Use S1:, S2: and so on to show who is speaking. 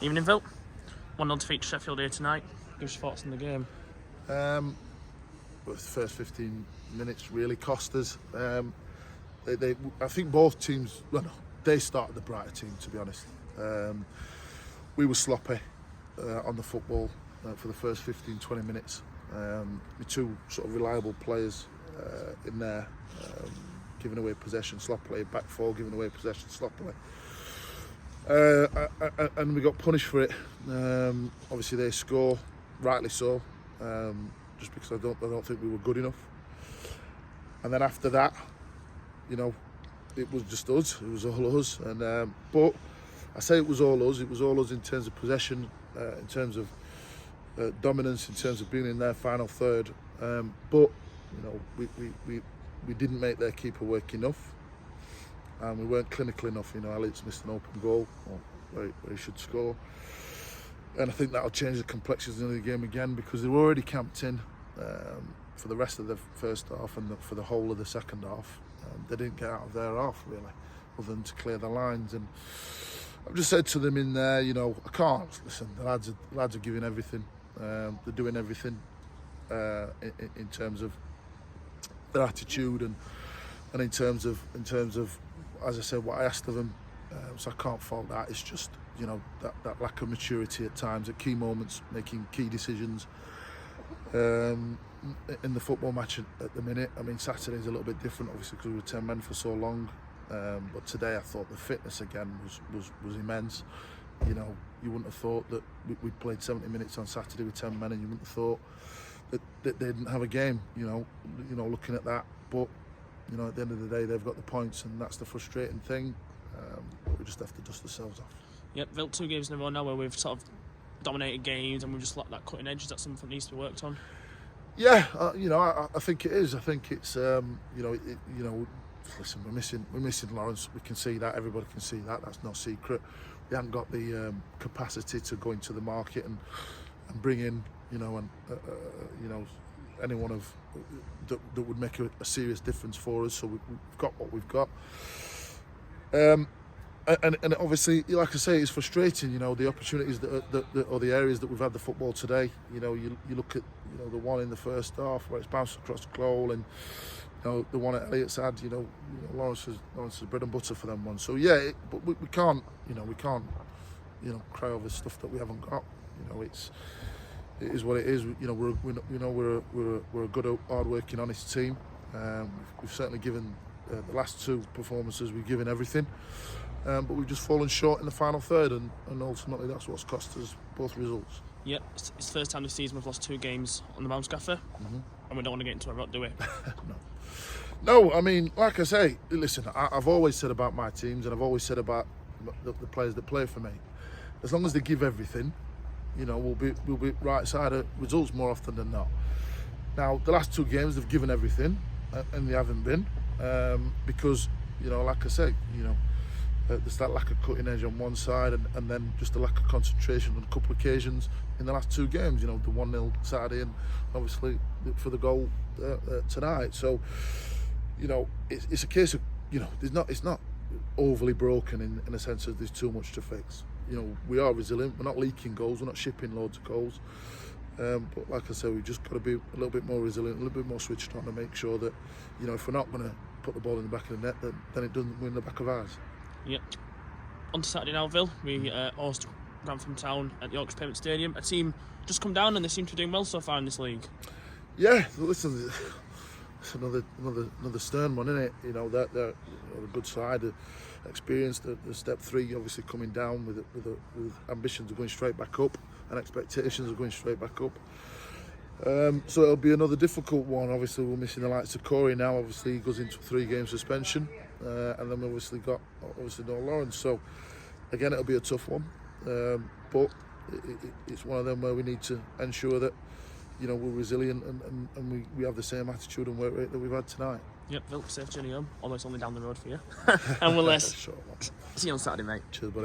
S1: Evening, Phil. 1-0 defeat to Sheffield here tonight. Give us your thoughts on the game.
S2: Well, the first 15 minutes really cost us. I think both teams, well, no, they started the brighter team, to be honest. We were sloppy on the football for the first 15-20 minutes. With two sort of reliable players in there, giving away possession sloppily, back four giving away possession sloppily. And we got punished for it. Obviously they score, rightly so, just because I don't think we were good enough. And then after that, you know, it was just us. It was all us. And but I say it was all us. It was all us in terms of possession, in terms of dominance, in terms of being in their final third. But you know, we didn't make their keeper work enough. And we weren't clinical enough. You know, Elliott's missed an open goal where he should score, and I think that'll change the complexions of the game again, because they were already camped in for the rest of the first half and for the whole of the second half. They didn't get out of their half really, other than to clear the lines. And I've just said to them in there, you know, I can't listen. The lads are giving everything. They're doing everything in terms of their attitude and in terms of, as I said, what I asked of them. So I can't fault that. It's just, you know, that lack of maturity at times, at key moments, making key decisions in the football match at the minute. I mean, Saturday's a little bit different, obviously, because we were 10 men for so long. But today I thought the fitness again was immense. You know, you wouldn't have thought that we played 70 minutes on Saturday with 10 men, and you wouldn't have thought that they didn't have a game. You know, looking at that, but you know, at the end of the day, they've got the points, and that's the frustrating thing. But we just have to dust ourselves off.
S1: Yep, Phil, 2 games in a row now where we've sort of dominated games and we've just lacked that cutting edge. Is that something that needs to be worked on?
S2: Yeah, you know, I think it is. I think it's, you know, listen, we're missing Lawrence. We can see that. Everybody can see that. That's no secret. We haven't got the capacity to go into the market and bring in, you know, and you know, anyone that would make a serious difference for us. So we've got what we've got. And obviously, like I say, it's frustrating. You know, the opportunities that or the areas that we've had the football today. You know, you look at, you know, the one in the first half where it's bounced across the goal, and you know, the one at Elliott's had. You know Lawrence is bread and butter for them ones. So yeah, but we can't. You know, cry over stuff that we haven't got. You know, it is what it is. You know, we're a good, hard-working, honest team. We've certainly given the last 2 performances. We've given everything, but we've just fallen short in the final third, and ultimately that's what's cost us both results.
S1: Yep, it's the first time this season we've lost 2 games on the bounce, Gaffer, and we don't want to get into a rut, do we?
S2: No. I mean, like I say, listen, I've always said about my teams, and I've always said about the players that play for me. As long as they give everything, you know, we'll be right side of results more often than not. Now, the last 2 games they've given everything, and they haven't been, because, you know, like I say, you know, there's that lack of cutting edge on one side, and then just a lack of concentration on a couple of occasions in the last 2 games. You know, the 1-0 Saturday, and obviously for the goal tonight. So, you know, it's a case of, you know, it's not overly broken in a sense of there's too much to fix. You know, we are resilient. We're not leaking goals. We're not shipping loads of goals. But like I said, we've just got to be a little bit more resilient, a little bit more switched on to make sure that, you know, if we're not going to put the ball in the back of the net, then it doesn't win the back of ours.
S1: Yep. On to Saturday now, Phil. We host Grantham Town at the Yorkshire Payment Stadium. A team just come down and they seem to be doing well so far in this league.
S2: Yeah, listen, it's another stern one, isn't it? You know, they're a good side, experienced. The step 3 obviously coming down with ambitions of going straight back up and expectations of going straight back up. So it'll be another difficult one. Obviously, we're missing the likes of Corey now. Obviously, he goes into a 3-game suspension, and then we obviously got no Lawrence. So again, it'll be a tough one. But it's one of them where we need to ensure that, you know, we're resilient and we have the same attitude and work rate that we've had tonight.
S1: Yep, Phil, safe journey home. Although it's only down the road for you. And we'll see you on Saturday, mate.
S2: Cheers, buddy.